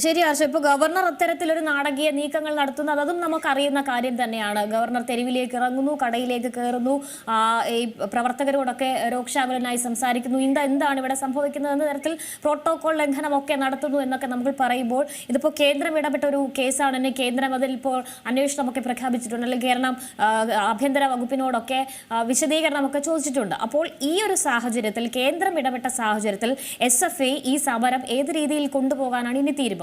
ശരി ഹർഷ, ഇപ്പോൾ ഗവർണർ അത്തരത്തിലൊരു നാടകീയ നീക്കങ്ങൾ നടത്തുന്നത് അതും നമുക്കറിയുന്ന കാര്യം തന്നെയാണ്. ഗവർണർ തെരുവിലേക്ക് ഇറങ്ങുന്നു, കടയിലേക്ക് കയറുന്നു, ഈ പ്രവർത്തകരോടൊക്കെ രോക്ഷാകുലനായി സംസാരിക്കുന്നു. എന്താണ് ഇവിടെ സംഭവിക്കുന്നത് എന്ന തരത്തിൽ പ്രോട്ടോകോൾ ലംഘനമൊക്കെ നടത്തുന്നു എന്നൊക്കെ നമുക്ക് പറയുമ്പോൾ ഇതിപ്പോൾ കേന്ദ്രം ഇടപെട്ട ഒരു കേസാണ്. കേന്ദ്രം അതിൽ ഇപ്പോൾ അന്വേഷണമൊക്കെ പ്രഖ്യാപിച്ചിട്ടുണ്ട്, അല്ലെങ്കിൽ കേരളം ആഭ്യന്തര വകുപ്പിനോടൊക്കെ വിശദീകരണമൊക്കെ ചോദിച്ചിട്ടുണ്ട്. അപ്പോൾ ഈ ഒരു സാഹചര്യത്തിൽ, കേന്ദ്രം ഇടപെട്ട സാഹചര്യത്തിൽ SFI ഈ സമരം ഏത് രീതിയിൽ കൊണ്ടുപോകാനാണ് ഇനി തീരുമാനം?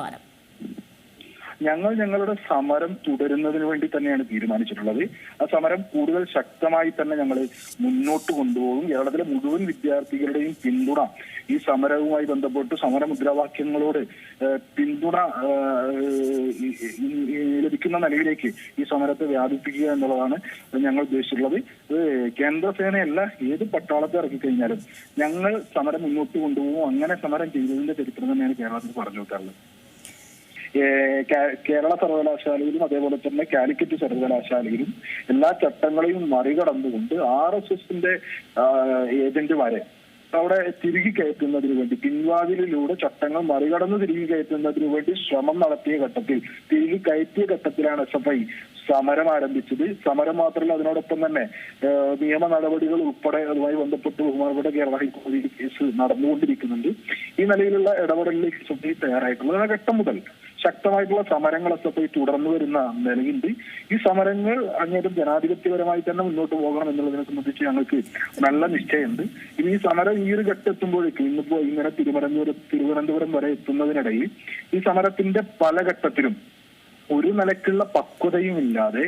ഞങ്ങളുടെ സമരം തുടരുന്നതിന് വേണ്ടി തന്നെയാണ് തീരുമാനിച്ചിട്ടുള്ളത്. ആ സമരം കൂടുതൽ ശക്തമായി തന്നെ ഞങ്ങൾ മുന്നോട്ട് കൊണ്ടുപോകും. കേരളത്തിലെ മുഴുവൻ വിദ്യാർത്ഥികളുടെയും പിന്തുണ ഈ സമരവുമായി ബന്ധപ്പെട്ട് സമര മുദ്രാവാക്യങ്ങളോട് പിന്തുണ ലഭിക്കുന്ന നിലയിലേക്ക് ഈ സമരത്തെ വ്യാപിപ്പിക്കുക എന്നുള്ളതാണ് ഞങ്ങൾ ഉദ്ദേശിച്ചിട്ടുള്ളത്. കേന്ദ്രസേനയല്ല, ഏത് പട്ടാളത്തെ ഇറക്കിക്കഴിഞ്ഞാലും ഞങ്ങൾ സമരം മുന്നോട്ട് കൊണ്ടുപോകും. അങ്ങനെ സമരം ചെയ്തതിന്റെ ചരിത്രം തന്നെയാണ് കേരളത്തിൽ പറഞ്ഞു വെക്കാറുള്ളത്. കേരള സർവകലാശാലയിലും അതേപോലെ തന്നെ കാലിക്കറ്റ് സർവകലാശാലയിലും എല്ലാ ചട്ടങ്ങളെയും മറികടന്നുകൊണ്ട് RSSന്റെ ഏജന്റുമാരെ അവിടെ തിരികെ കയറ്റുന്നതിന് വേണ്ടി, പിൻവാതിലിലൂടെ ചട്ടങ്ങൾ മറികടന്ന് തിരികെ കയറ്റുന്നതിന് വേണ്ടി ശ്രമം നടത്തിയ ഘട്ടത്തിൽ, തിരികെ കയറ്റിയ ഘട്ടത്തിലാണ് SFI സമരം ആരംഭിച്ചത്. സമരം മാത്രമല്ല, അതിനോടൊപ്പം തന്നെ നിയമ നടപടികൾ ഉൾപ്പെടെ അതുമായി ബന്ധപ്പെട്ട് ബഹുമാനപ്പെട്ട കേരള ഹൈക്കോടതിയിൽ കേസ് നടന്നുകൊണ്ടിരിക്കുന്നുണ്ട്. ഈ നിലയിലുള്ള ഇടപെടലിലേക്ക് SFI തയ്യാറായിട്ടുള്ളത്. ആ ഘട്ടം മുതൽ ശക്തമായിട്ടുള്ള സമരങ്ങൾ SFI തുടർന്നു വരുന്ന നിലയുണ്ട്. ഈ സമരങ്ങൾ അങ്ങേറ്റം ജനാധിപത്യപരമായി തന്നെ മുന്നോട്ട് പോകണം എന്നുള്ളതിനെ സംബന്ധിച്ച് ഞങ്ങൾക്ക് നല്ല നിശ്ചയമുണ്ട്. ഇനി ഈ സമരം ഈ ഒരു ഘട്ടമെത്തുമ്പോഴേക്കും, ഇന്നിപ്പോ ഇങ്ങനെ തിരുവനന്തപുരം വരെ എത്തുന്നതിനിടയിൽ ഈ സമരത്തിന്റെ പല ഘട്ടത്തിലും ഒരു നിലക്കുള്ള പക്വതയും ഇല്ലാതെ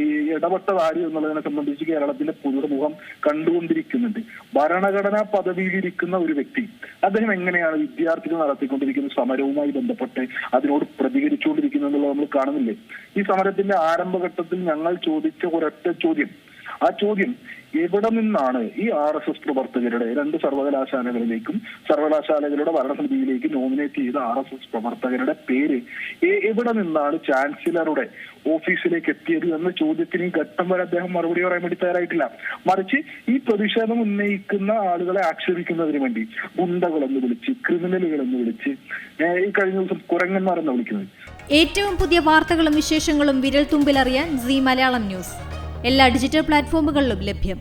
ഈ ഇടപെട്ടതാര് എന്നുള്ളതിനെ സംബന്ധിച്ച് കേരളത്തിന്റെ പൊതുമുഖം കണ്ടുകൊണ്ടിരിക്കുന്നുണ്ട്. ഭരണഘടനാ പദവിയിലിരിക്കുന്ന ഒരു വ്യക്തി, അദ്ദേഹം എങ്ങനെയാണ് വിദ്യാർത്ഥികൾ നടത്തിക്കൊണ്ടിരിക്കുന്ന സമരവുമായി ബന്ധപ്പെട്ട് അതിനോട് പ്രതികരിച്ചുകൊണ്ടിരിക്കുന്നത് എന്നുള്ളത് നമ്മൾ കാണുന്നില്ലേ? ഈ സമരത്തിന്റെ ആരംഭഘട്ടത്തിൽ ഞങ്ങൾ ചോദിച്ച ഒരൊറ്റ ചോദ്യം, ആ ചോദ്യം എവിടെ നിന്നാണ് ഈ RSS പ്രവർത്തകരുടെ 2 സർവകലാശാലകളിലേക്കും സർവകലാശാലകളുടെ ഭരണസമിതിയിലേക്ക് നോമിനേറ്റ് ചെയ്ത RSS പ്രവർത്തകരുടെ പേര് എവിടെ നിന്നാണ് ചാൻസലറുടെ ഓഫീസിലേക്ക് എത്തിയത് എന്ന ചോദ്യത്തിന് ഈ ഘട്ടം വരെ അദ്ദേഹം മറുപടി പറയാൻ വേണ്ടി തയ്യാറായിട്ടില്ല. മറിച്ച് ഈ പ്രതിഷേധം ഉന്നയിക്കുന്ന ആളുകളെ ആക്ഷേപിക്കുന്നതിന് വേണ്ടി ഗുണ്ടകളെന്ന് വിളിച്ച്, ക്രിമിനലുകളെന്ന് വിളിച്ച്, ഈ കഴിഞ്ഞ ദിവസം കുരങ്ങന്മാരെന്ന് വിളിക്കുന്നത്. ഏറ്റവും പുതിയ വാർത്തകളും വിശേഷങ്ങളും വിരൽ തുമ്പിലറിയാൻ Zee മലയാളം ന്യൂസ് എല്ലാ ഡിജിറ്റൽ പ്ലാറ്റ്ഫോമുകളിലും ലഭ്യം.